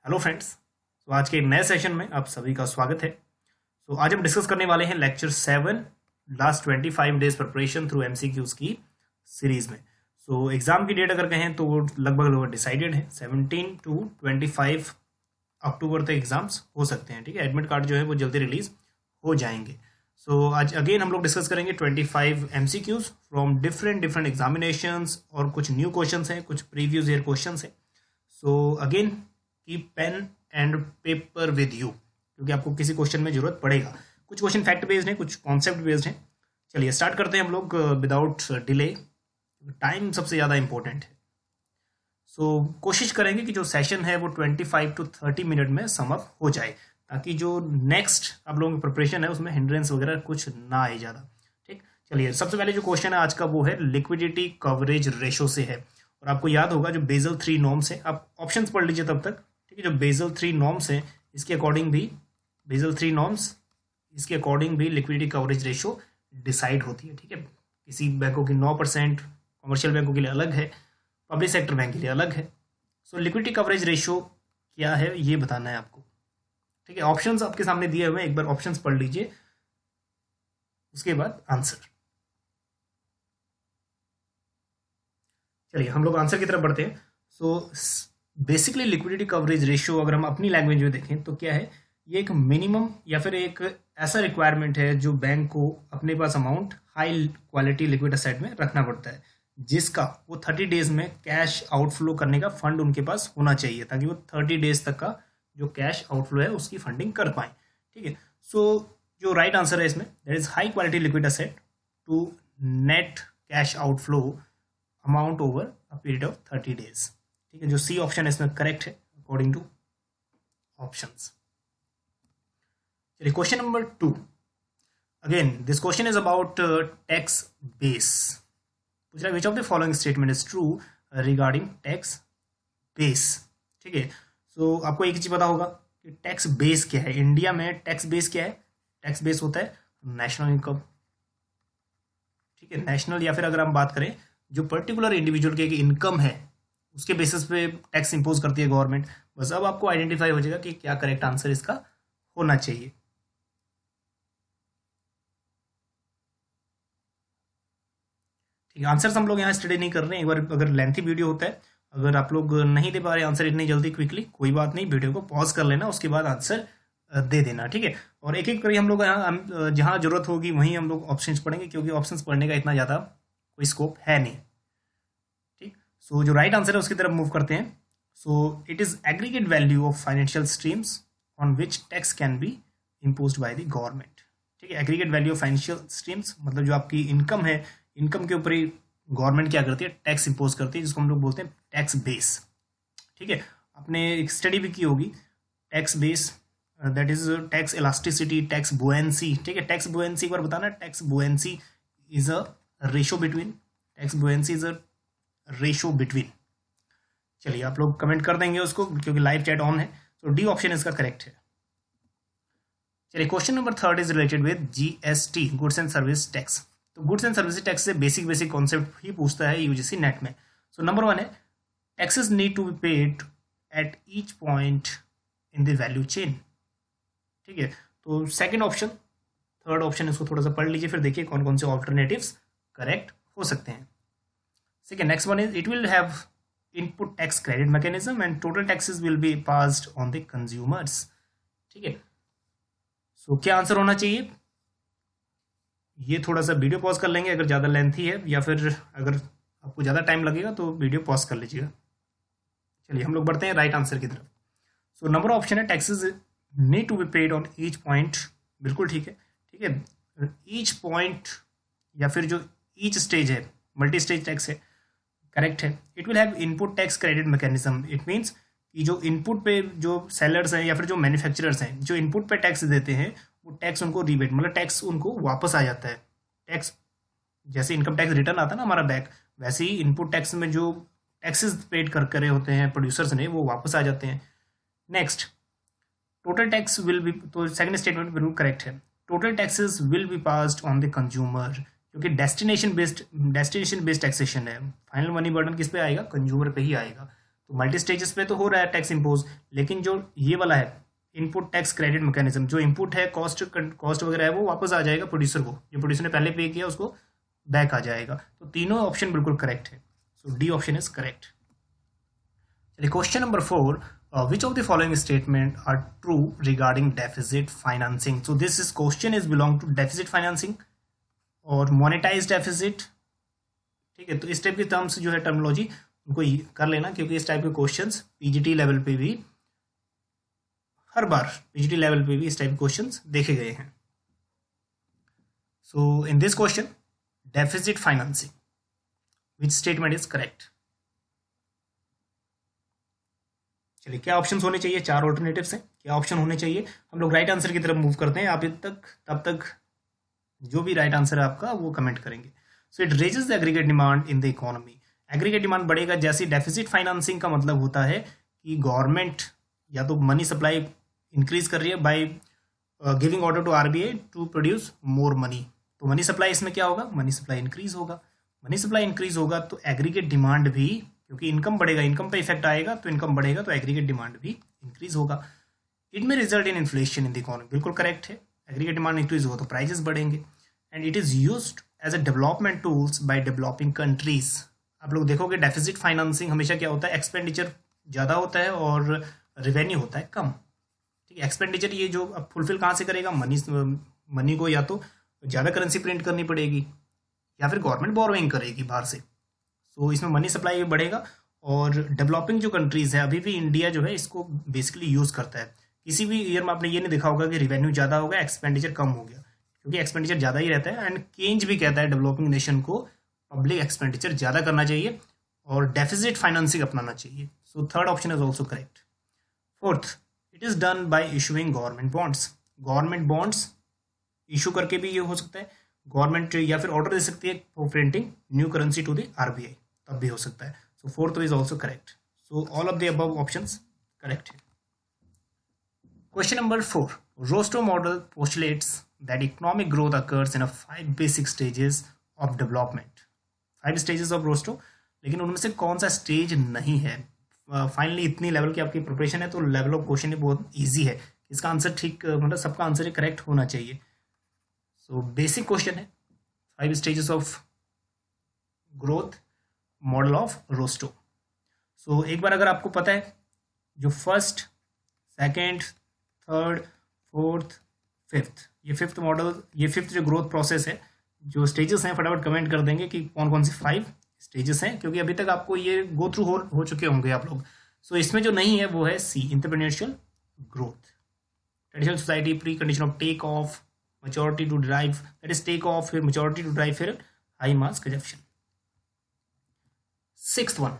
Hello friends. तो आज के एक नए सेशन में आप सभी का स्वागत है। आज हम डिस्कस करने वाले हैं lecture 7 last 25 days preparation through MCQs की सीरीज में। एग्जाम की डेट अगर कहें तो वो लगभग डिसाइडेड है। 17 टू 25 अक्टूबर तक एग्जाम्स हो सकते हैं। ठीक है, एडमिट कार्ड जो है वो जल्दी रिलीज हो जाएंगे। आज अगेन हम लोग डिस्कस करेंगे 25 एमसीक्यूज फ्रॉम डिफरेंट एग्जामिनेशंस और कुछ न्यू क्वेश्चंस हैं, कुछ प्रीवियस ईयर क्वेश्चंस हैं। अगेन की pen and paper with you, क्योंकि आपको किसी क्वेश्चन में जरूरत पड़ेगा। कुछ क्वेश्चन फैक्ट बेस्ड हैं, कुछ कॉन्सेप्ट बेस्ड हैं। चलिए स्टार्ट करते हैं हम लोग विदाउट डिले। टाइम सबसे ज़्यादा इंपॉर्टेंट है। कोशिश करेंगे कि जो सेशन है वो 25 टू 30 मिनट में समअप हो जाए, ताकि जो नेक्स्ट आप लोगों की प्रिपरेशन है उसमें हिंड्रेंस वगैरह कुछ ना आए ज़्यादा। ठीक, चलिए सबसे पहले जो क्वेश्चन है आज का वो है लिक्विडिटी कवरेज रेशो से है। और आपको याद होगा जो बेसल 3 नॉर्म्स है, आप ऑप्शंस पढ़ लीजिए तब तक। ठीक है, जो बेसल 3 नॉर्म्स हैं इसके अकॉर्डिंग भी बेसल 3 नॉर्म्स इसके अकॉर्डिंग भी लिक्विडिटी कवरेज रेशो डिसाइड होती है। ठीक है, किसी बैंकों की 9%, कमर्शियल बैंकों के लिए अलग है, पब्लिक सेक्टर बैंक के लिए अलग है। लिक्विडिटी कवरेज रेशो क्या है ये बताना है आपको। ठीक है, ऑप्शंस आपके सामने दिए हुए हैं, एक बार ऑप्शंस पढ़ लीजिए, उसके बाद आंसर। चलिए हम लोग आंसर की तरफ बढ़ते हैं। बेसिकली लिक्विडिटी कवरेज रेशियो अगर हम अपनी लैंग्वेज में देखें तो क्या है, ये एक मिनिमम या फिर एक ऐसा रिक्वायरमेंट है जो बैंक को अपने पास amount high quality liquid asset में रखना पड़ता है, जिसका वो 30 डेज में कैश आउटफ्लो करने का फंड उनके पास होना चाहिए, ताकि वो 30 डेज तक का जो कैश आउटफ्लो है उसकी फंडिंग कर पाए। ठीक है, जो राइट आंसर है इसमें, that is high quality liquid asset to net cash outflow amount over a period of 30 days. ठीक है, जो सी ऑप्शन है इसमें करेक्ट है अकॉर्डिंग टू ऑप्शंस। चलिए question number 2। Again this question is about tax base. पूछ रहा है which of the following statement is true regarding tax base. ठीक है, आपको एक चीज पता होगा कि टैक्स बेस क्या है। इंडिया में टैक्स बेस क्या है? टैक्स बेस होता है नेशनल इनकम। ठीक है, नेशनल या फिर अगर हम बात करें जो पर्टिकुलर इंडिविजुअल की इनकम है उसके बेसिस पे टैक्स इंपोज करती है गवर्नमेंट। बस अब आपको आइडेंटिफाई हो जाएगा कि क्या करेक्ट आंसर इसका होना चाहिए। ठीक है, आंसर्स हम लोग यहाँ स्टडी नहीं कर रहे हैं। एक बार अगर लेंथी वीडियो होता है, अगर आप लोग नहीं दे पा रहे आंसर इतनी जल्दी क्विकली, कोई बात नहीं, वीडियो को पॉज कर लेना, उसके बाद आंसर दे देना। ठीक है, और एक एक करके हम लोग यहाँ जहाँ जरूरत होगी वहीं हम लोग ऑप्शंस पढ़ेंगे, क्योंकि ऑप्शंस पढ़ने का इतना ज़्यादा कोई स्कोप है नहीं। ठीक, जो राइट आंसर है उसकी तरफ मूव करते हैं। It is aggregate value of financial streams on which tax can be imposed by the government. ठीक है, aggregate value of financial streams मतलब जो आपकी इनकम है, इनकम के ऊपर ही गवर्नमेंट क्या करती है, टैक्स इंपोज करती है, जिसको हम लोग बोलते हैं टैक्स बेस। ठीक है, आपने एक स्टडी भी की होगी tax base, that is tax elasticity, tax buoyancy. ठीक है, टैक्स बुएंसी एक बार बताना, tax buoyancy is a ratio between, tax buoyancy is a ratio between. चलिए आप लोग कमेंट कर देंगे उसको, क्योंकि लाइव चैट ऑन है। डी ऑप्शन इसका करेक्ट है। चलिए question number 3 is related with GST, goods and service tax. तो गुड्स एंड सर्विस टैक्स से बेसिक कॉन्सेप्ट ही पूछता है यूजीसी नेट में। नंबर 1 है taxes need to be paid at each point in the value chain. ठीक है, तो सेकंड ऑप्शन, थर्ड ऑप्शन इसको थोड़ा सा पढ़ लीजिए, फिर देखिए कौन कौन से ऑल्टरनेटिव्स करेक्ट हो सकते हैं। Second, next one is it will have input tax credit mechanism and total taxes will be passed on the consumers. ठीक है, क्या आंसर होना चाहिए? ये थोड़ा सा वीडियो पॉज कर लेंगे अगर ज़्यादा लेंथी है, या फिर अगर आपको ज़्यादा टाइम लगेगा तो वीडियो पॉज कर लीजिएगा। चलिए हम लोग बढ़ते हैं राइट आंसर की तरफ। नंबर ऑप्शन है taxes need to be paid on each point. बिल्कुल ठीक है। ठीक है, ईच पॉइंट या फिर जो ईच स्टेज है, मल्टी स्टेज टैक्स है, करेक्ट है। It will have input tax credit mechanism. It means कि जो इनपुट पे जो सेलर्स हैं या फिर जो मैन्युफैक्चरर्स हैं जो इनपुट पे टैक्स देते हैं, वो टैक्स उनको रिबेट मतलब टैक्स उनको वापस आ जाता है। टैक्स जैसे इनकम टैक्स रिटर्न आता है ना हमारा बैक, वैसे ही इनपुट टैक्स में जो टैक्सेस पेड कर करे होते हैं प्रोड्यूसर्स ने, वो वापस आ जाते हैं। Next, total tax will be, तो सेकंड स्टेटमेंट बिल्कुल करेक्ट है। Total taxes will be passed on the consumer, क्योंकि डेस्टिनेशन बेस्ड टैक्सेशन है। फाइनल मनी बर्डन किस पे आएगा? कंज्यूमर पे ही आएगा। तो मल्टी स्टेजेस पे तो हो रहा है टैक्स इम्पोज, लेकिन जो ये वाला है इनपुट टैक्स क्रेडिट मैकेनिज्म, जो इनपुट है कॉस्ट वगैरह है वो वापस आ जाएगा प्रोड्यूसर को, जो प्रोड्यूसर ने पहले पे किया उसको बैक आ जाएगा। तो तीनों ऑप्शन बिल्कुल करेक्ट है। सो डी ऑप्शन इज करेक्ट। चलिए question number 4, which of the following statement are true regarding deficit financing? So this is question is belong to deficit financing और monetized deficit। ठीक है, तो इस टाइप की टर्म्स जो है टर्मिनोलॉजी उनको कर लेना, क्योंकि इस टाइप के क्वेश्चंस पीजीटी लेवल पे भी हर बार पीजीटी लेवल पे भी इस टाइप के क्वेश्चंस देखे गए हैं। So in this question deficit financing which statement is correct? चलिए क्या ऑप्शंस होने चाहिए? 4 ऑल्टरनेटिव्स हैं, क्या ऑप्शन होने चाहिए? हम लोग राइट आंसर की तरफ मूव करते हैं। अभी तक तब तक जो भी राइट आंसर है आपका वो कमेंट करेंगे। So it raises the aggregate demand in the economy. Aggregate demand बढ़ेगा। जैसे डेफिसिट फाइनेंसिंग का मतलब होता है कि गवर्नमेंट या तो मनी सप्लाई इंक्रीज कर रही है by giving order to RBI to produce more money. तो मनी सप्लाई इसमें क्या होगा? मनी सप्लाई इंक्रीज होगा। मनी सप्लाई इंक्रीज होगा तो एग्रीगेट डिमांड भी, क्योंकि इनकम बढ़ेगा, इनकम पे इफेक्ट आएगा, तो इनकम बढ़ेगा तो एग्रीगेट डिमांड भी इंक्रीज होगा। इट में result in inflation in the economy, बिल्कुल करेक्ट है। एग्रीगेट डिमांड इंक्रीज होगा तो प्राइजेस बढ़ेंगे। And it is used as a development tools by developing countries. आप लोग देखोगे डेफिसिट फाइनेंसिंग हमेशा क्या होता है? एक्सपेंडिचर ज़्यादा होता है और रेवेन्यू होता है कम। ठीक है, एक्सपेंडिचर ये जो अब फुलफिल कहाँ से करेगा? मनी को या तो ज़्यादा करेंसी प्रिंट करनी पड़ेगी या फिर गवर्नमेंट बोरोइंग करेगी बाहर से। सो इसमें मनी सप्लाई बढ़ेगा। और डेवलपिंग जो कंट्रीज़ है, अभी भी इंडिया जो है इसको बेसिकली यूज़ करता है। किसी भी ईयर में आपने ये नहीं देखा होगा कि रिवेन्यू ज़्यादा हो गया एक्सपेंडिचर कम हो गया, क्योंकि एक्सपेंडिचर ज़्यादा ही रहता है। एंड केंज भी कहता है डेवलपिंग नेशन को पब्लिक एक्सपेंडिचर ज़्यादा करना चाहिए और डेफिसिट फाइनेंसिंग अपनाना चाहिए। सो third option is also correct. Fourth, it is done by issuing government bonds. Government bonds issue करके भी ये हो सकता है। गवर्नमेंट या फिर ऑर्डर दे सकती है for printing new currency to the RBI, तब भी हो सकता है। So fourth is also correct. So all of the above options correct है। Question number 4, Rostow model postulates that economic growth occurs in 5 basic stages of development. 5 stages of Rostow, लेकिन उनमें से कौन सा स्टेज नहीं है? फाइनली इतनी level की आपकी प्रिपरेशन है तो लेवल ऑफ क्वेश्चन बहुत ईजी है। इसका आंसर ठीक मतलब सबका आंसर करेक्ट होना चाहिए। सो बेसिक क्वेश्चन है 5 stages of growth model of Rostow. So एक बार अगर आपको पता है जो first, second, third, fourth, fifth, ये फिफ्थ मॉडल, ये फिफ्थ जो ग्रोथ प्रोसेस है, जो स्टेजेस हैं, फटाफट कमेंट कर देंगे कि कौन कौन सी 5 स्टेजेस हैं, क्योंकि अभी तक आपको ये गो थ्रू हो चुके होंगे आप लोग। सो इसमें जो नहीं है वो है C, entrepreneurial growth. Traditional society, pre condition of take off, maturity to drive, that is take off, फिर मैच्योरिटी टू ड्राइव, फिर high mass consumption. Sixth one,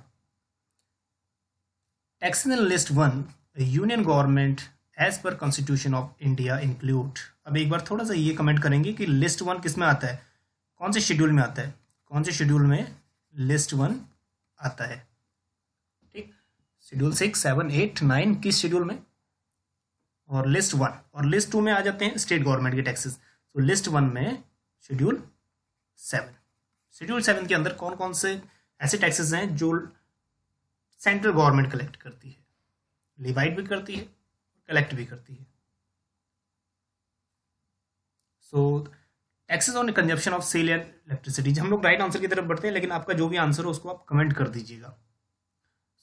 taxation list 1 union government as per constitution of India include. अब एक बार थोड़ा सा ये comment करेंगे कि list 1 किस में आता है, कौन से शेड्यूल में आता है, कौन से शेड्यूल में लिस्ट 1 आता है? ठीक, शेड्यूल 6, 7, 8, 9 किस शेड्यूल में? और लिस्ट 1 और लिस्ट 2 में आ जाते हैं स्टेट गवर्नमेंट के टैक्सेस। तो लिस्ट 1 में शेड्यूल 7। शेड्यूल 7 के अंदर कौन कौन से ऐसे टैक्सेस हैं जो सेंट्रल गवर्नमेंट कलेक्ट करती है, लिवाइट भी करती है, कलेक्ट भी करती है। So taxes on consumption of sale and electricity. हम लोग राइट आंसर की तरफ बढ़ते हैं, लेकिन आपका जो भी आंसर हो उसको आप कमेंट कर दीजिएगा।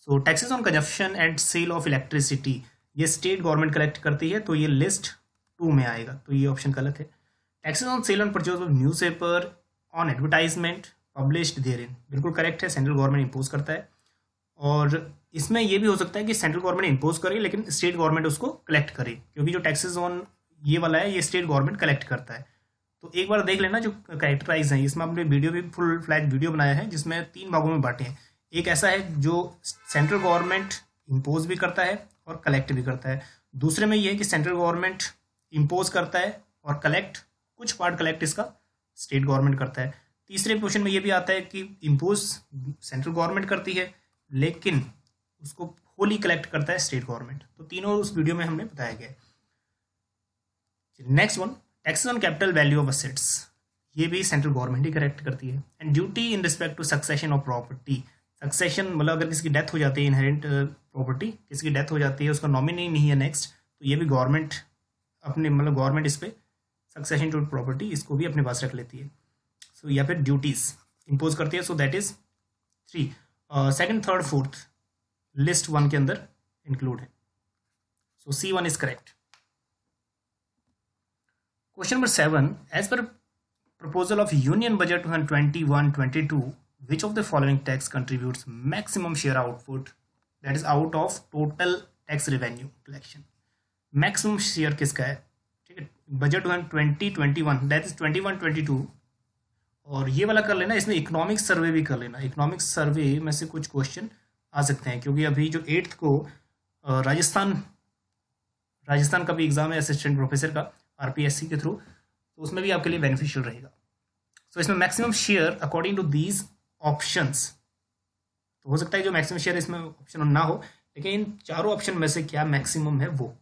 So taxes on consumption and sale of electricity ये स्टेट गवर्नमेंट कलेक्ट करती है, तो ये लिस्ट 2 में आएगा, तो ये ऑप्शन गलत है। Taxes on sale and purchase of newspaper on advertisement published therein, बिल्कुल करेक्ट है, सेंट्रल गवर्नमेंट इंपोज करता है। और इसमें ये भी हो सकता है कि सेंट्रल गवर्नमेंट इंपोज करे लेकिन स्टेट गवर्नमेंट उसको कलेक्ट करे, क्योंकि जो टैक्सेस ऑन ये वाला है ये स्टेट गवर्नमेंट कलेक्ट करता है। तो एक बार देख लेना जो कैरेक्टराइज है, इसमें हमने वीडियो भी फुल फ्लैज वीडियो बनाया है जिसमें 3 भागों में बांटे हैं। एक ऐसा है जो सेंट्रल गवर्नमेंट इंपोज भी करता है और कलेक्ट भी करता है। दूसरे में ये है कि सेंट्रल गवर्नमेंट इंपोज करता है और कलेक्ट, कुछ पार्ट कलेक्ट इसका स्टेट गवर्नमेंट करता है। तीसरे पोर्शन में ये भी आता है कि इंपोज सेंट्रल गवर्नमेंट करती है लेकिन उसको होली कलेक्ट करता है स्टेट गवर्नमेंट। तो तीनों उस वीडियो में हमने बताया गया है। Next one, taxes on capital value of assets, ये भी सेंट्रल गवर्नमेंट ही करेक्ट करती है। And duty in respect to succession of property, succession मतलब अगर किसी की डेथ हो जाती है, इनहेरेंट प्रॉपर्टी किसी की डेथ हो जाती है, उसका नॉमिनी नहीं है नेक्स्ट, तो ये भी गवर्नमेंट अपने मतलब गवर्नमेंट इस पे सक्सेशन टू प्रॉपर्टी इसको भी अपने पास रख लेती है। सो या फिर ड्यूटीज इम्पोज करती है। So that is 3, second, third, fourth list 1 के अंदर इंक्लूड है। So C1 is correct. Question number 7, as per proposal of union budget 2021-22, which of the following tax contributes maximum share output, that is out of total tax revenue collection? Maximum share किसका है? ठीक है, budget 2021 that is 21-22, और ये वाला कर लेना, इसमें इकोनॉमिक सर्वे भी कर लेना। इकोनॉमिक सर्वे में से कुछ क्वेश्चन आ सकते हैं, क्योंकि अभी जो 8th को राजस्थान का भी एग्जाम है असिस्टेंट प्रोफेसर का RPSC के थ्रू, तो उसमें भी आपके लिए बेनिफिशियल रहेगा। तो इसमें maximum share according to these options, तो हो सकता है जो मैक्सिमम शेयर इसमें ऑप्शन ना हो, लेकिन इन चारों ऑप्शन में से क्या मैक्सिमम है वो।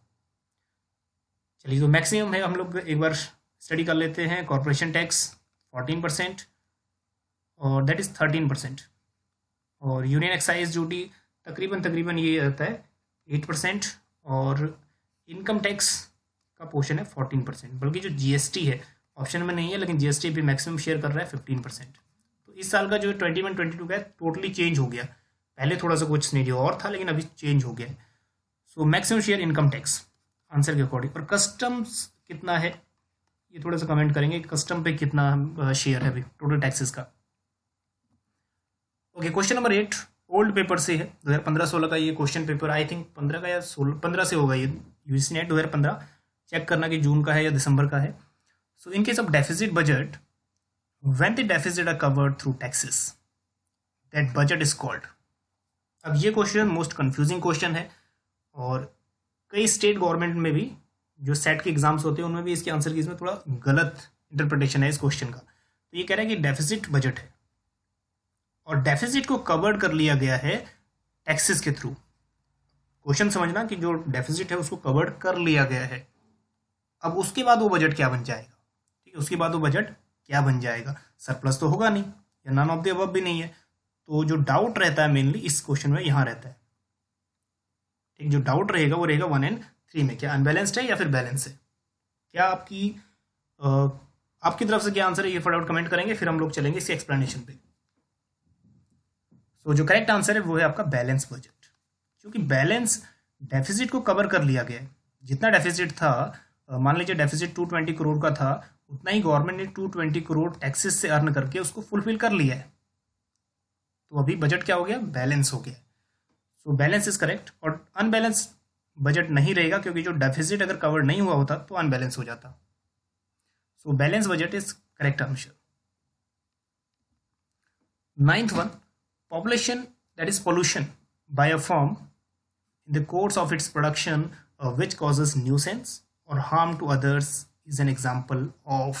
चलिए, तो मैक्सिमम है हम लोग एक बार स्टडी कर लेते हैं। कॉर्पोरेशन टैक्स 14% और दैट इज 13%, और यूनियन एक्साइज ड्यूटी तकरीबन ये रहता है 8%, और इनकम टैक्स का पोर्शन है 14%, बल्कि जो GST है ऑप्शन में नहीं है, लेकिन GST भी मैक्सिमम शेयर कर रहा है 15%। तो इस साल का जो 21-22 का है टोटली चेंज हो गया, पहले थोड़ा सा कुछ सिनेरियो और था, लेकिन अभी चेंज हो गया है। So maximum share income tax answer के अकॉर्डिंग। और कस्टम्स कितना है ये थोड़ा सा कमेंट करेंगे, कस्टम पे कितना शेयर है अभी टोटल टैक्सेस का। Okay, question number 8 old paper से है, 2015-16 का ये क्वेश्चन पेपर, आई थिंक 15 का या 15 से होगा ये, UGC नेट 2015, चेक करना कि जून का है या दिसंबर का है। So in case of deficit budget, when the deficit are covered through taxes, that budget is called. अब ये क्वेश्चन मोस्ट कंफ्यूजिंग क्वेश्चन है, और कई स्टेट गवर्नमेंट में भी जो सेट के एग्जाम्स होते हैं उनमें भी इसके आंसर की इसमें थोड़ा गलत इंटरप्रिटेशन है इस क्वेश्चन का। तो ये कह रहा है कि डेफिसिट बजट है और डेफिसिट को कवर्ड कर लिया गया है टैक्सेस के थ्रू। क्वेश्चन समझना कि जो डेफिसिट है उसको कवर्ड कर लिया गया है, अब उसके बाद वो बजट क्या बन जाएगा। ठीक है, उसके बाद वो बजट क्या बन जाएगा, सरप्लस तो होगा नहीं, या नन ऑफ द अबव भी नहीं है। तो जो डाउट रहता है मेनली इस क्वेश्चन में यहाँ रहता है। ठीक, जो डाउट रहेगा वो रहेगा 1 और 3 में, क्या अनबैलेंस्ड है या फिर बैलेंस है। क्या आपकी तरफ से क्या आंसर है ये फटाफट कमेंट करेंगे, फिर हम लोग चलेंगे इसके एक्सप्लेनेशन पे। सो जो करेक्ट आंसर है वो है आपका बैलेंस बजट, क्योंकि बैलेंस डेफिसिट को कवर कर लिया गया है। जितना डेफिसिट था, मान लीजिए डेफिसिट 220 करोड़ का था, उतना ही गवर्नमेंट ने 220 करोड़ टैक्सेस से अर्न करके उसको फुलफिल कर लिया है। तो अभी बजट क्या हो गया, बैलेंस हो गया। सो बैलेंस इज करेक्ट, और अनबैलेंस बजट नहीं रहेगा, क्योंकि जो डेफिसिट अगर कवर नहीं हुआ होता तो अनबैलेंस हो जाता। So balance budget is correct answer. 9th one, population, that is pollution by a firm in the course of its production which causes nuisance or harm to others is an example of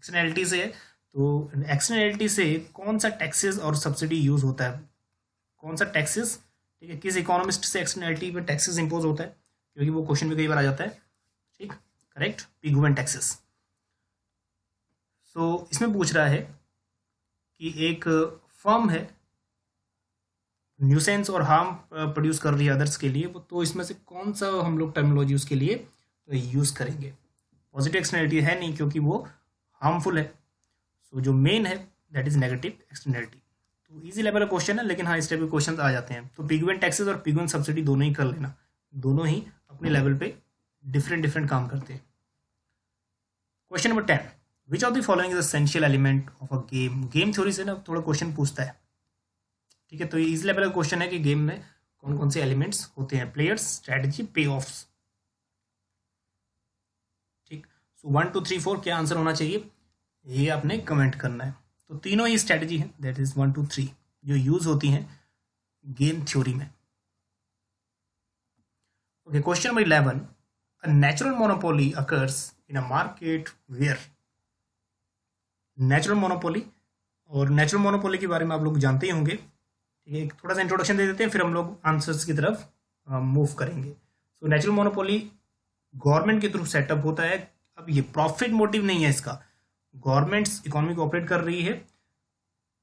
externality से। तो externality से कौन सा taxes और subsidy use होता है, कौन सा टैक्सेस, ठीक है, किस इकोनॉमिस्ट से एक्सटर्नैलिटी पे टैक्सेस इंपोज होता है, क्योंकि वो क्वेश्चन में कई बार आ जाता है। ठीक, करेक्ट, पिगुवेंट टैक्सेस। सो इसमें पूछ रहा है कि एक फर्म है, न्यूसेंस और हार्म प्रोड्यूस कर रही है अदर्स के लिए, तो इसमें से कौन सा हम लोग टर्मिनोलॉजी उसके लिए यूज करेंगे। पॉजिटिव एक्सटर्नैलिटी है नहीं, क्योंकि वो हार्मफुल है। सो जो मेन है दैट इज नेगेटिव एक्सटर्नैलिटी। तो इजी लेवल का क्वेश्चन है, लेकिन हाँ इस टाइप के क्वेश्चन आ जाते हैं। तो पिगुवेंट टैक्सेस और पिगुवेंट सब्सिडी दोनों ही कर लेना, दोनों ही अपने लेवल पे डिफरेंट काम करते हैं। Question number 10, which of the following is essential element of a game. Game theory से ना थोड़ा क्वेश्चन पूछता है। ठीक है, तो ये इजी लेवल का क्वेश्चन है कि गेम में कौन कौन से एलिमेंट्स होते हैं, प्लेयर्स, स्ट्रेटजी, पे ऑफ्स। ठीक, सो 1 2 3 4 क्या आंसर होना चाहिए ये आपने कमेंट करना है। तो तीनों ही स्ट्रेटजी हैं, दैट इज 1 2 3 जो यूज होती हैं गेम थ्योरी में। Okay, question number 11, a natural monopoly occurs in a market where. Natural monopoly, और नेचुरल मोनोपोली के बारे में आप लोग जानते ही होंगे। ठीक है, थोड़ा सा इंट्रोडक्शन दे देते हैं, फिर हम लोग आंसर्स की तरफ मूव करेंगे। सो नेचुरल मोनोपोली गवर्नमेंट के थ्रू सेटअप होता है। अब ये प्रॉफिट मोटिव नहीं है इसका, गवर्नमेंट इकोनॉमी को ऑपरेट कर रही है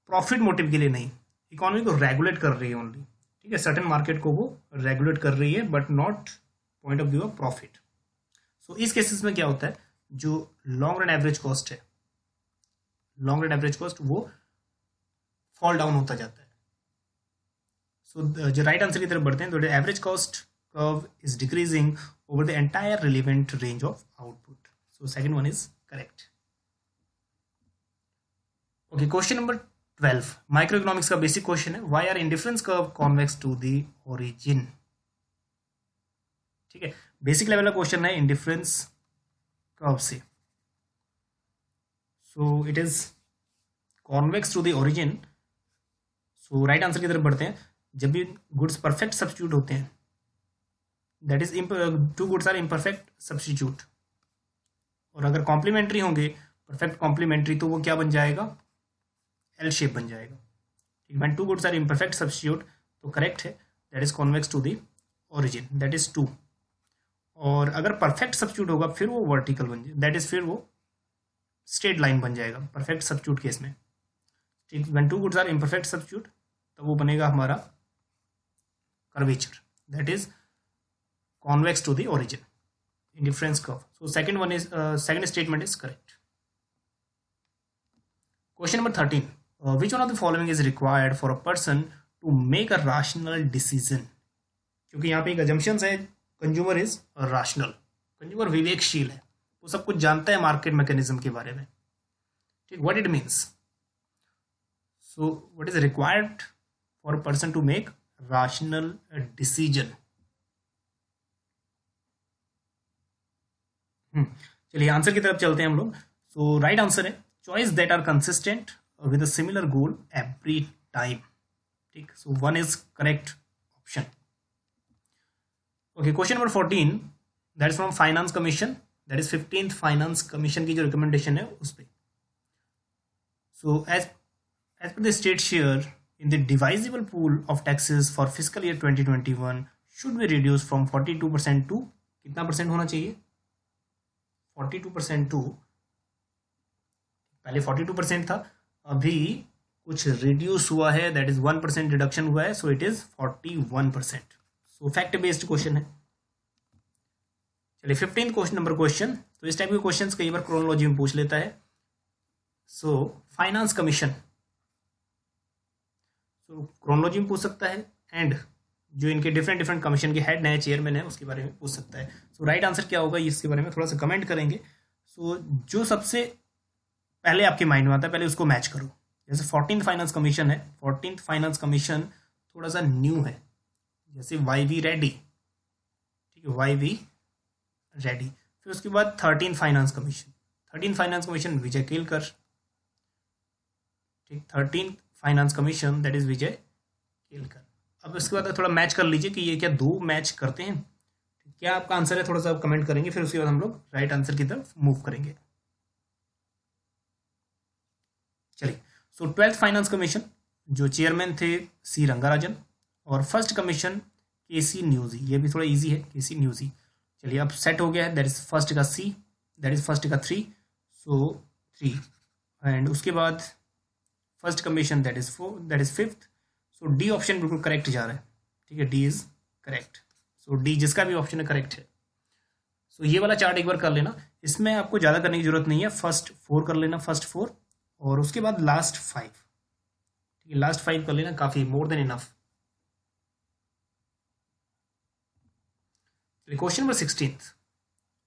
प्रॉफिट मोटिव के लिए नहीं, इकोनॉमी को रेगुलेट कर रही है ओनली, ठीक है, सर्टेन मार्केट को वो रेगुलेट कर रही है, but not point of view of profit. So इस केसेस में क्या होता है, जो लॉन्ग रन एवरेज कॉस्ट है, लॉन्ग रन एवरेज कॉस्ट वो फॉल डाउन होता जाता है। सो जो राइट आंसर की तरफ बढ़ते हैं, तो average cost curve is decreasing over the entire relevant range of output. So second one is correct. Okay, question number 12 micro economics का बेसिक क्वेश्चन है, why are indifference curve convex to the origin. ठीक है, basic level का question है indifference curve से। So it is convex to the origin. So right answer की तरफ बढ़ते हैं, जब भी गुड्स परफेक्ट सब्स्टिट्यूट होते हैं, that is two goods are imperfect substitute, और अगर कॉम्प्लीमेंट्री होंगे परफेक्ट कॉम्प्लीमेंट्री, तो वो क्या बन जाएगा, एल शेप बन जाएगा। ठीक, when two goods are imperfect substitute, तो करेक्ट है, that is convex to the origin, that is 2। और अगर परफेक्ट सब्स्टिट्यूट होगा फिर वो वर्टिकल बन जाएगा, दैट इज फिर वो स्ट्रेट लाइन बन जाएगा परफेक्ट सब्स्टिट्यूट केस में। ठीक, when two goods are imperfect substitute, तो वो बनेगा हमारा curvature, that is convex to the origin, indifference curve. So second one is second statement is correct. Question number 13, which one of the following is required for a person to make a rational decision। क्योंकि यहाँ पे एक assumptions है, consumer is rational, consumer विवेकशील है, वो सब कुछ जानता है मार्केट मैकेनिज्म के बारे में। ठीक, what it means, so what is required for a person to make rational decision. चलिए आंसर की तरफ चलते हैं हम लोग। सो राइट आंसर है choice that are consistent with a similar goal every time। ठीक, so one is correct option। okay, question number 14, that is from finance commission, that is 15th finance commission की जो recommendation है उस पे। so as per the state share in the divisible pool of taxes for fiscal year 2021 should be reduced from 42% to कितना percent होना चाहिए, 42% to, पहले 42% था, अभी कुछ रिड्यूस हुआ है, दैट इज 1% रिडक्शन हुआ है, so it is 41%। So fact based question है। चलिए 15th क्वेश्चन नंबर क्वेश्चन, तो इस टाइप के क्वेश्चंस कई बार क्रोनोलॉजी में पूछ लेता है। सो फाइनेंस कमीशन, सो क्रोनोलॉजी में पूछ सकता है, एंड जो इनके डिफरेंट डिफरेंट कमीशन के हेड नए चेयरमैन है उसके बारे में पूछ सकता है। सो राइट आंसर क्या होगा इसके बारे में थोड़ा सा कमेंट करेंगे। सो जो सबसे पहले आपके माइंड में आता है पहले उसको मैच करो। जैसे 14th फाइनेंस कमीशन है, 14th फाइनेंस कमीशन थोड़ा सा न्यू है, जैसे YV रेड्डी, ठीक है, YV रेड्डी। फिर उसके बाद 13th finance commission, 13th finance commission Vijay Kelkar, ठीक, 13th finance commission that is Vijay Kelkar. अब उसके बाद थोड़ा मैच कर लीजिए कि ये क्या दो मैच करते हैं, क्या आपका आंसर है थोड़ा सा कमेंट करेंगे, फिर उसके बाद हम लोग राइट आंसर की तरफ मूव करेंगे। चलिए, सो 12th फाइनेंस कमीशन जो चेयरमैन थे C रंगाराजन, और फर्स्ट कमीशन KC न्यूजी, ये भी थोड़ा इजी है, KC न्यूजी। चलिए अब सेट हो गया है, दैट इज फर्स्ट का C, दैट इज फर्स्ट का 3, सो 3, एंड उसके बाद first commission that is 4, that is 5th। So D option बिल्कुल करेक्ट जा रहा है, ठीक है, D is correct. So D जिसका भी ऑप्शन है करेक्ट है। सो ये वाला चार्ट एक बार कर लेना, इसमें आपको ज़्यादा करने की जरूरत नहीं है, फर्स्ट 4 कर लेना, फर्स्ट 4, और उसके बाद लास्ट 5, ठीक है, लास्ट 5 कर लेना, काफी more than enough. Question number 16,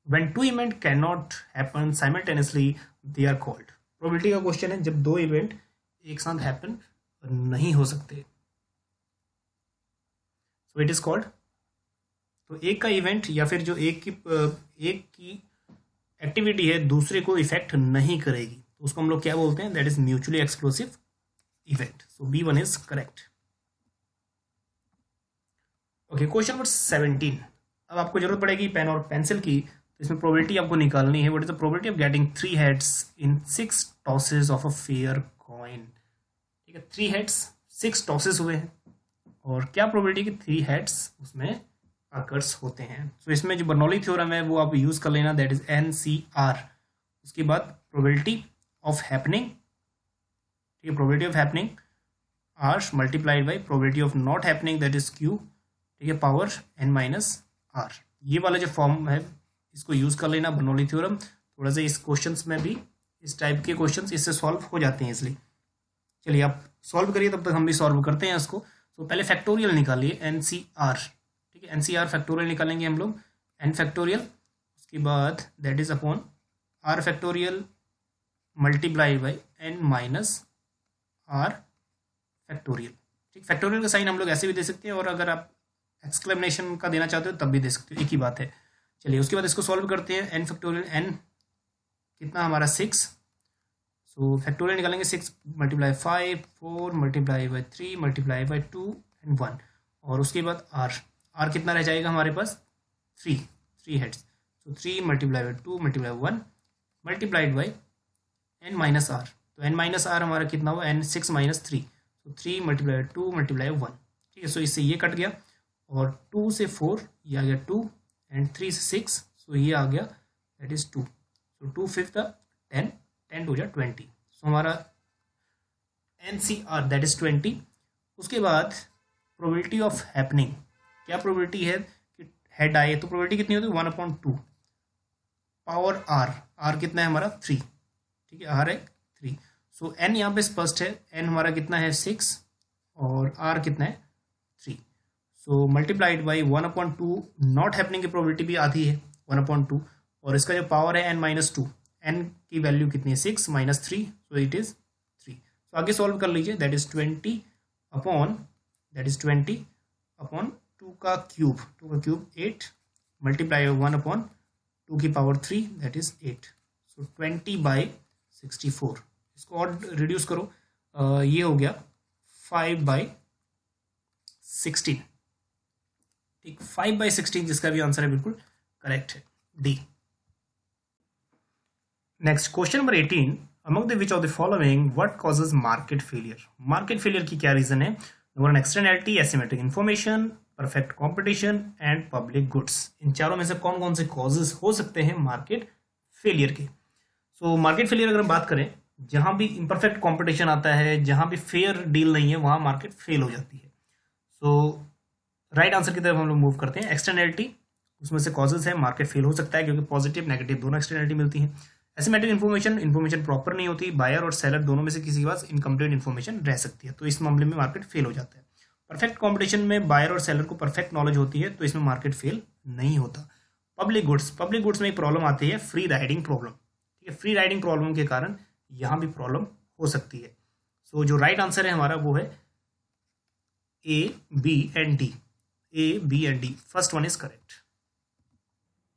when two event can not happen simultaneously they are called. Probability का क्वेश्चन है, जब दो इवेंट एक साथ हैपन नहीं हो सकते, सो इट इज कॉल्ड, तो एक का इवेंट या फिर जो एक की एक्टिविटी है दूसरे को इफेक्ट नहीं करेगी, तो उसको हम लोग क्या बोलते हैं, that is mutually exclusive event. So B1 is correct. Okay, question number 17, अब आपको जरूरत पड़ेगी पेन और पेंसिल की, तो इसमें प्रोबेबिलिटी आपको निकालनी है। What is the probability of getting 3 heads in 6 tosses of a fair coin. ठीक है, 3 हेड्स 6 टॉसेस हुए हैं, और क्या प्रोबेबिलिटी कि 3 हेड्स उसमें अकर्स होते हैं। सो इसमें जो बर्नौली थ्योरम है वो आप यूज कर लेना, दैट इज NCR। उसके बाद प्रोबेबिलिटी ऑफ हैपनिंग, ठीक है, probability of happening are multiplied by probability of not happening that is q, ठीक है, पावर n माइनस आर। ये वाला जो फॉर्म है इसको यूज़ कर लेना, बर्नौली थ्योरम। थोड़ा सा इस क्वेश्चंस में भी इस टाइप के क्वेश्चंस इससे सॉल्व हो जाते हैं इसलिए। चलिए आप सॉल्व करिए, तब तक हम भी सॉल्व करते हैं इसको। तो पहले फैक्टोरियल निकालिए NCR, ठीक है, NCR फैक्टोरियल निकालेंगे हम लोग, n फैक्टोरियल, उसके बाद that is upon r factorial multiply by n minus r factorial. ठीक, फैक्टोरियल का साइन हम लोग ऐसे भी दे सकते हैं, और अगर आप एक्सक्लेमेशन का देना चाहते हो तब भी दे सकते हो, एक ही बात है। चलिए उसके बाद इसको सॉल्व करते हैं। n फैक्टोरियल, n कितना हमारा 6, सो फैक्टोरियल निकालेंगे 6 multiply 5, 4 multiply by 3 multiply by 2 and 1, और उसके बाद r कितना रह जाएगा हमारे पास 3 heads, so 3 multiply by 2 multiply 1 multiplied by n minus r. तो n माइनस आर हमारा कितना हुआ, n 6 माइनस 3, तो 3 मल्टीप्लाई 2 मल्टीप्लाई 1, ठीक है। सो इससे ये कट गया, और 2 से 4 ये आ गया 2, एंड 3 से 6, सो ये आ गया दैट इज 2, सो 2 5 10, 10 हो जाए 20, सो हमारा NCR दैट इज 20। उसके बाद प्रोबेबिलिटी ऑफ हैपनिंग, क्या प्रोबेबिलिटी है कि हेड आए, तो प्रोबेबिलिटी कितनी होती है 1/2 पावर r कितना है हमारा 3, ठीक है, r है 3, सो n यहाँ पे स्पष्ट है, n हमारा कितना है 6 और r कितना है 3, सो मल्टीप्लाइड बाई 1/2, नॉट हैपनिंग की प्रोबेबिलिटी भी आधी है 1/2, और इसका जो पावर है n माइनस 2, n की वैल्यू कितनी है 6 माइनस 3, सो इट इज 3। तो आगे सॉल्व कर लीजिए, दैट इज 20 अपॉन 2 का क्यूब 8 मल्टीप्लाई 1/2 की पावर 3 दैट इज 8, सो 20/64। इसको और रिड्यूस करो, ये हो गया 5/16, ठीक, 5/16 जिसका भी आंसर है बिल्कुल करेक्ट है, D. Next question number 18, among the which of the following what causes market failure. Market failure की क्या रीजन है? Number 1 externality, asymmetric information, perfect competition and public goods. इन चारों में से कौन कौन से कॉजेज हो सकते हैं मार्केट फेलियर के? सो मार्केट फेलियर अगर हम बात करें, जहां भी इम्परफेक्ट कंपटीशन आता है, जहां भी फेयर डील नहीं है, वहां मार्केट फेल हो जाती है। सो राइट आंसर की तरफ हम लोग मूव करते हैं। एक्सटर्नैलिटी उसमें से कॉजेज है, मार्केट फेल हो सकता है क्योंकि पॉजिटिव नेगेटिव दोनों एक्सटर्नैलिटी मिलती है। एसिमेट्रिक इन्फॉर्मेशन प्रॉपर नहीं होती, बायर और सेलर दोनों में से किसी के पास इनकम्प्लीट इन्फॉर्मेशन रह सकती है, तो इस मामले में मार्केट फेल हो जाता है। परफेक्ट कंपटीशन में बायर और सेलर को परफेक्ट नॉलेज होती है, तो इसमें मार्केट फेल नहीं होता। पब्लिक गुड्स में एक प्रॉब्लम आती है, फ्री राइडिंग प्रॉब्लम, ठीक है, फ्री राइडिंग प्रॉब्लम के कारण यहाँ भी प्रॉब्लम हो सकती है। सो जो राइट आंसर है हमारा वो है A, B and D, first one is correct.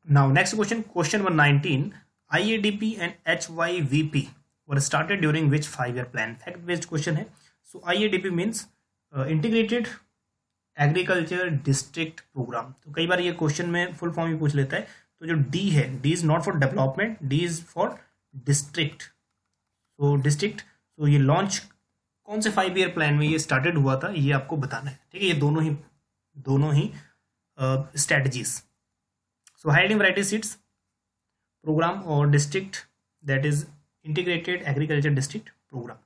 Now next question number 19, IADP and HYVP were started during which 5-year plan? Fact based question है। So IADP means integrated agriculture district programme. तो कई बार ये question में full form ही पूछ लेता है, तो जो डी है, D is not for development, D is for district. तो डिस्ट्रिक्ट, तो ये लॉन्च कौन से 5-year प्लान में ये स्टार्टेड हुआ था, ये आपको बताना है, ठीक है, ये दोनों ही strategies. So high yielding variety seeds program और district that is integrated agriculture district program.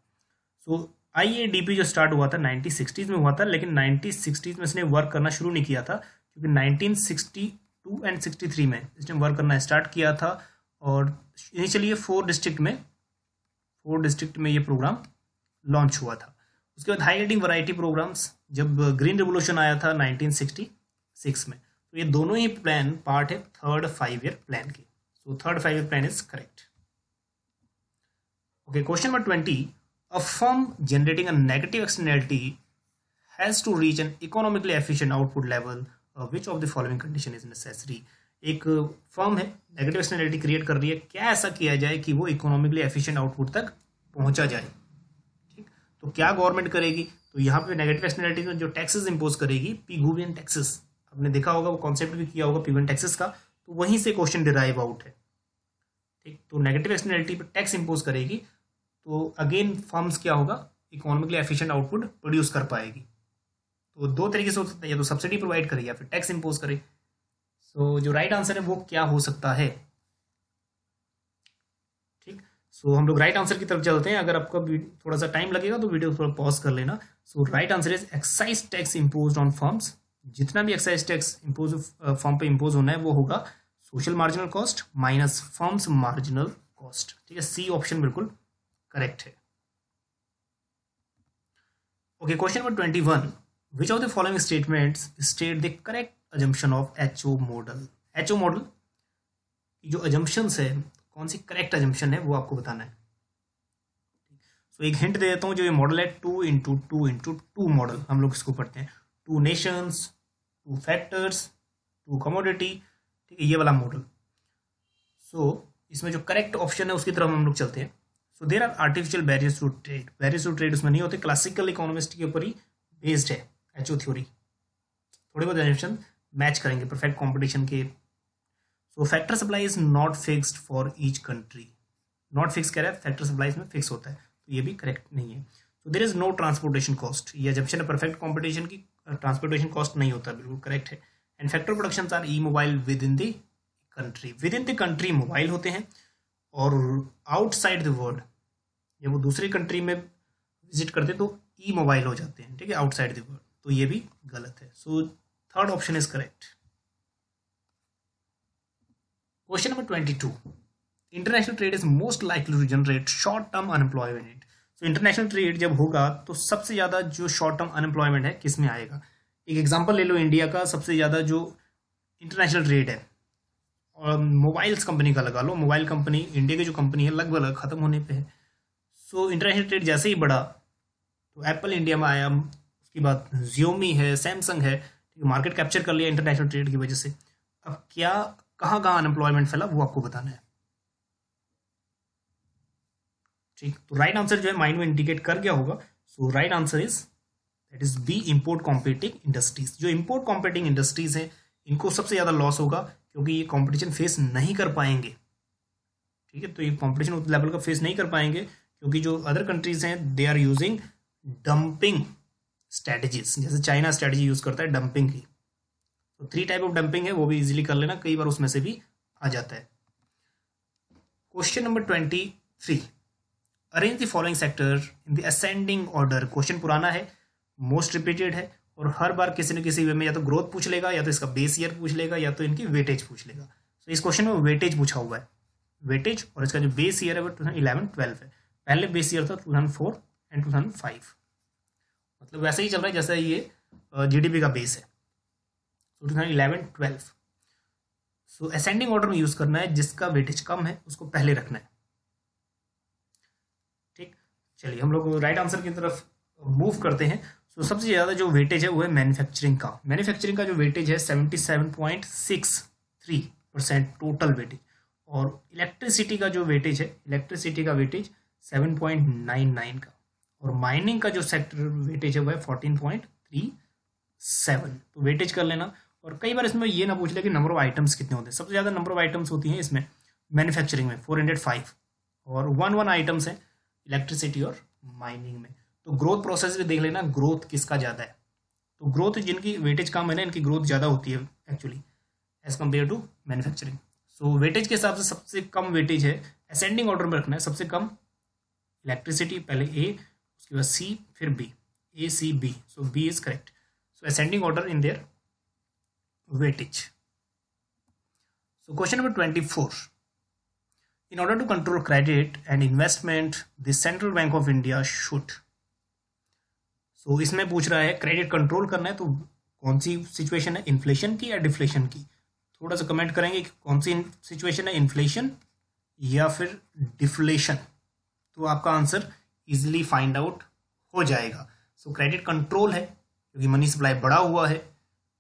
So IADP जो स्टार्ट हुआ था 1960s में हुआ था, लेकिन 1960s में इसने वर्क करना शुरू नहीं किया था, क्योंकि 1962 एंड 63 में इसने वर्क करना स्टार्ट किया था, और इनिशियली ये 4 डिस्ट्रिक्ट में ये प्रोग्राम लॉन्च हुआ था। उसके बाद हाई यील्डिंग वैरायटी प्रोग्राम्स, जब ग्रीन रिवोल्यूशन आया था 1966 में, तो ये दोनों ही प्लान पार्ट है थर्ड 5-year प्लान के। So third 5-year plan is correct. Okay, question number 20, a firm generating a negative externality has to reach an economically efficient output level, which of the following condition is necessary? एक firm है, negative externality create कर रही है, क्या ऐसा किया जाए कि वो इकोनॉमिकली एफिशिएंट आउटपुट तक पहुंचा जाए, ठीक, तो क्या गवर्नमेंट करेगी? तो यहाँ पे नेगेटिव एक्सटर्नैलिटी में जो टैक्सेस इंपोज करेगी, पिगुवियन टैक्सेस, आपने देखा होगा, वो कॉन्सेप्ट भी किया होगा पिगुवियन टैक्सेस का, तो वहीं से क्वेश्चन डिराइव आउट है, ठीक। तो नेगेटिव एक्सटर्नैलिटी पे टैक्स इंपोज करेगी, तो अगेन फर्म्स क्या होगा, इकोनॉमिकली एफिशिएंट आउटपुट प्रोड्यूस कर पाएगी। तो दो तरीके से हो सकता है, या तो सब्सिडी प्रोवाइड करे या फिर टैक्स इंपोज करे। सो जो राइट आंसर है वो क्या हो सकता है, ठीक। सो हम लोग राइट आंसर की तरफ चलते हैं। अगर आपका थोड़ा सा टाइम लगेगा तो वीडियो थोड़ा पॉज कर लेना। So right answer is excise tax impose on firms. जितना भी एक्साइज टैक्स इम्पोज फर्म पे इम्पोज होना है वो होगा social marginal cost minus firms marginal cost. ठीक है, सी ऑप्शन बिल्कुल करेक्ट है। Okay, question number 21, which of the following statements state the correct assumption of HO model. HO model की जो अजम्पशंस है, कौन सी करेक्ट अजम्पशन है वो आपको बताना है। सो एक हिंट दे देता हूँ, जो ये मॉडल है 2x2x2 मॉडल हम लोग इसको पढ़ते हैं। 2 नेशंस, 2 फैक्टर्स, 2 कमोडिटी, ठीक है, ये वाला मॉडल। सो इसमें जो करेक्ट ऑप्शन है उसकी तरफ हम लोग चलते हैं। So there are artificial barriers to trade. Barriers to trade उसमें नहीं होते, क्लासिकल इकोनॉमिस्ट के ऊपर ही बेस्ड है एचओ थ्योरी। थोड़े बहुत एजम्पशन मैच करेंगे परफेक्ट कॉम्पिटिशन के। So factor supply is not fixed for each country. Not fixed कह रहा है, फैक्टर सप्लाई इसमें फिक्स होता है, तो ये भी करेक्ट नहीं है। So there is no transportation cost. ये एजम्पशन है परफेक्ट कॉम्पिटिशन की, ट्रांसपोर्टेशन कॉस्ट नहीं होता, बिल्कुल करेक्ट है। And factor production are uh mobile within the country. Within the country mobile होते हैं, और आउटसाइड द वर्ल्ड जब वो दूसरी कंट्री में विजिट करते हैं तो ई मोबाइल हो जाते हैं। ठीक है, आउटसाइड द वर्ल्ड, तो ये भी गलत है। So third option is correct. Question number 22, international trade is most likely to generate short term unemployment. So international trade जब होगा तो सबसे ज्यादा जो शॉर्ट टर्म अनएम्प्लॉयमेंट है किस में आएगा। एक एग्जांपल ले लो, इंडिया का सबसे ज्यादा जो इंटरनेशनल ट्रेड है और मोबाइल्स कंपनी का लगा लो। मोबाइल कंपनी इंडिया की जो कंपनी है लगभग खत्म होने पे है। सो इंटरनेशनल ट्रेड जैसे ही बढ़ा तो एप्पल इंडिया में आया, उसके बाद जियोमी है, सैमसंग है, मार्केट कैप्चर कर लिया इंटरनेशनल ट्रेड की वजह से। अब क्या कहाँ कहाँ अनएम्प्लॉयमेंट फैला वो आपको बताना है। ठीक, तो राइट आंसर जो है माइंड में इंडिकेट कर गया होगा। So right answer is that is B, import competing industries. जो इंपोर्ट कॉम्पिटिंग इंडस्ट्रीज है इनको सबसे ज्यादा लॉस होगा, क्योंकि ये कंपटीशन फेस नहीं कर पाएंगे। ठीक है, तो ये कंपटीशन उस लेवल का फेस नहीं कर पाएंगे, क्योंकि जो अदर कंट्रीज हैं they are using dumping strategies. जैसे चाइना स्ट्रेटजी यूज करता है डंपिंग की, तो 3 टाइप ऑफ डंपिंग है, वो भी इजीली कर लेना, कई बार उसमें से भी आ जाता है। Question number 23, arrange the following sector in the ascending order. Question पुराना है, मोस्ट रिपीटेड है, और हर बार किसी न किसी वे में या तो ग्रोथ पूछ लेगा, या तो इसका बेस ईयर पूछ लेगा, या तो इनकी वेटेज पूछ लेगा। तो इस क्वेश्चन में वेटेज पूछा हुआ है, वेटेज, और इसका जो बेस ईयर है वो 2011-12 है। पहले बेस ईयर था 2004 एंड 2005, मतलब वैसे ही चल रहा है जैसा ये जीडीपी का बेस है। 2011-12। सो असेंडिंग ऑर्डर में यूज करना है, जिसका वेटेज कम है उसको पहले रखना है। ठीक, चलिए हम लोग राइट आंसर की तरफ मूव करते हैं। सो सबसे ज्यादा जो वेटेज है वो है मैन्युफैक्चरिंग का। मैन्युफैक्चरिंग का जो वेटेज है 77.63% टोटल वेटेज, और इलेक्ट्रिसिटी का जो वेटेज है, इलेक्ट्रिसिटी का वेटेज 7.99 का, और माइनिंग का जो सेक्टर वेटेज है वो है 14.37। तो वेटेज कर लेना। और कई बार इसमें ये ना पूछ ले कि नंबर ऑफ आइटम्स कितने होते हैं। सबसे ज़्यादा नंबर ऑफ आइटम्स होती हैं इसमें मैन्युफैक्चरिंग में 405, और 1 आइटम्स है इलेक्ट्रिसिटी और माइनिंग में। तो ग्रोथ प्रोसेस भी देख लेना, ग्रोथ किसका ज़्यादा है। तो ग्रोथ जिनकी वेटेज कम है ना, इनकी ग्रोथ ज़्यादा होती है actually as compare to manufacturing. So weightage के हिसाब से सबसे कम वेटेज है, असेंडिंग ऑर्डर में रखना है। सबसे कम इलेक्ट्रिसिटी, पहले ए, उसके बाद सी, फिर B, A C B. So B is correct. So ascending order in their weightage. So question number 24, in order to control credit and investment the central bank of India should। सो इसमें पूछ रहा है credit control करना है, तो कौन सी situation है, inflation की या डिफ्लेशन की। थोड़ा सा कमेंट करेंगे कि कौन सी सिचुएशन है, इन्फ्लेशन या फिर डिफ्लेशन, तो आपका आंसर इजीली फाइंड आउट हो जाएगा। सो क्रेडिट कंट्रोल है, क्योंकि मनी सप्लाई बढ़ा हुआ है,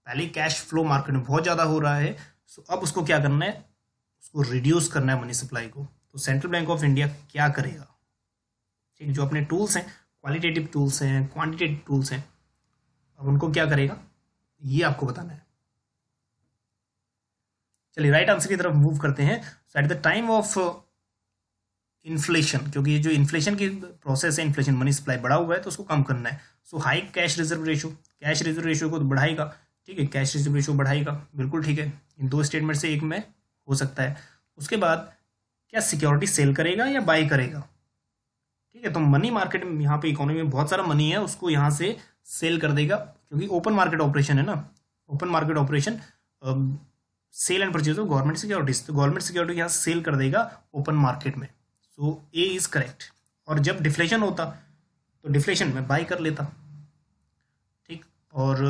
पहले कैश फ्लो मार्केट में बहुत ज़्यादा हो रहा है। सो अब उसको क्या करना है, उसको रिड्यूस करना है मनी सप्लाई को। तो सेंट्रल बैंक ऑफ इंडिया क्या करेगा। ठीक, जो अपने टूल्स हैं, क्वालिटेटिव टूल्स हैं, क्वांटिटेटिव टूल्स हैं, अब उनको क्या करेगा ये आपको बताना है। चलिए राइट आंसर की तरफ मूव करते हैं। So at the time of inflation, क्योंकि ये जो इन्फ्लेशन की प्रोसेस है, इन्फ्लेशन मनी सप्लाई बढ़ा हुआ है तो उसको कम करना है। So high cash reserve ratio, cash reserve ratio को तो बढ़ाएगा। ठीक है, कैश रिजर्व रेशो बढ़ाएगा, बिल्कुल ठीक है। इन 2 स्टेटमेंट से एक में हो सकता है। उसके बाद क्या सिक्योरिटी सेल करेगा या बाय करेगा। ठीक है, तो मनी मार्केट में यहाँ पे इकोनॉमी में बहुत सारा मनी है, उसको यहाँ से सेल कर देगा, क्योंकि ओपन मार्केट ऑपरेशन है ना, open market operation, sale and purchase of government securities, तो गवर्नमेंट सिक्योरिटी यहाँ सेल कर देगा ओपन मार्केट में। So A is correct. और जब डिफ्लेशन होता तो डिफ्लेशन में बाय कर लेता, ठीक, और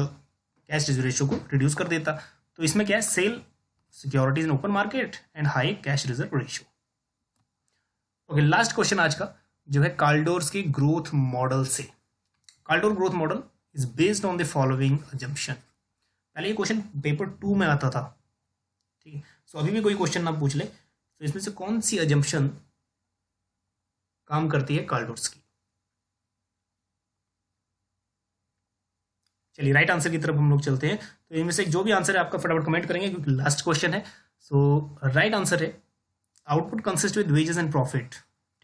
कैश रिजर्व रेशियो को रिड्यूस कर देता। तो इसमें क्या है, sale securities in open market and high cash reserve ratio. Okay, last question आज का जो है काल्डोर्स की ग्रोथ मॉडल से। Kaldor growth model is based on the following assumption. पहले ये क्वेश्चन पेपर 2 में आता था, ठीक है। सो अभी भी कोई क्वेश्चन ना पूछ ले तो इसमें से कौन सी अजम्पशन काम करती है काल्डोर्स की। चलिए राइट आंसर की तरफ हम लोग चलते हैं। तो इनमें से जो भी आंसर है आपका फटाफट कमेंट करेंगे, क्योंकि लास्ट क्वेश्चन है। सो राइट आंसर है output consist with wages and profit.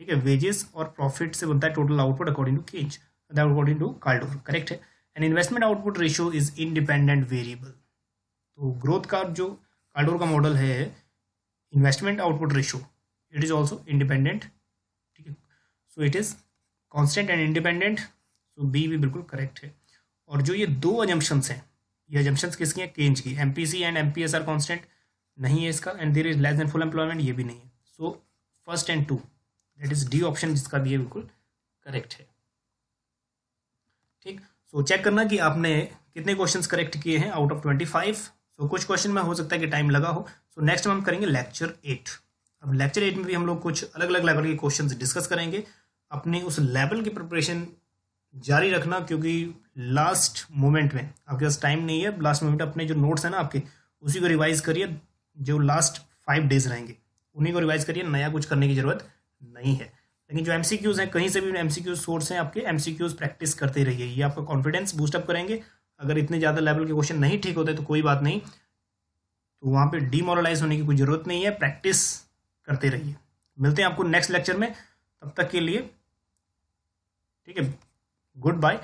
ठीक है, वेजेस और प्रॉफिट से बनता है total output according to Keynes, according to Kaldor, correct है। And investment output ratio is independent variable. तो ग्रोथ का जो काल्डोर का मॉडल है, investment output ratio, it is also independent, ठीक है। So it is constant and independent, so B भी बिल्कुल करेक्ट है। और जो ये दो अजम्पशंस हैं, ये अजम्पशंस किसकी हैं, केंज की। MPC and MPS are constant नहीं है इसका, and there is less than full employment, ये भी नहीं है। So first and 2, that is D option जिसका भी है बिल्कुल करेक्ट है, ठीक। सो चेक करना कि आपने कितने क्वेश्चंस करेक्ट किए हैं आउट ऑफ 25। सो कुछ क्वेश्चन में हो सकता है कि टाइम लगा हो। सो नेक्स्ट हम करेंगे लेक्चर 8। अब लेक्चर 8 में भी हम लोग कुछ अलग अलग लेवल के क्वेश्चंस डिस्कस करेंगे। अपने उस लेवल की प्रिपरेशन जारी रखना, क्योंकि लास्ट मोमेंट में आपके पास टाइम नहीं है। लास्ट मोमेंट अपने जो नोट्स है ना आपके, उसी को रिवाइज करिए। जो लास्ट 5 डेज रहेंगे उन्हीं को रिवाइज करिए, नया कुछ करने की जरूरत नहीं है। लेकिन जो एमसीक्यूज हैं, कहीं से भी एमसीक्यूज सोर्स हैं आपके, एमसीक्यूज प्रैक्टिस करते रहिए, ये आपका कॉन्फिडेंस बूस्टअप करेंगे। अगर इतने ज़्यादा लेवल के क्वेश्चन नहीं ठीक होते तो कोई बात नहीं, तो वहाँ पे डीमोरलाइज होने की कोई ज़रूरत नहीं है, प्रैक्टिस करते रहिए। मिलते हैं आपको नेक्स्ट लेक्चर में, तब तक के लिए ठीक है, गुड बाय।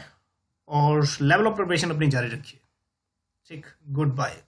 और लेवल ऑफ प्रिपरेशन अपनी जारी रखिए, ठीक, गुड बाय।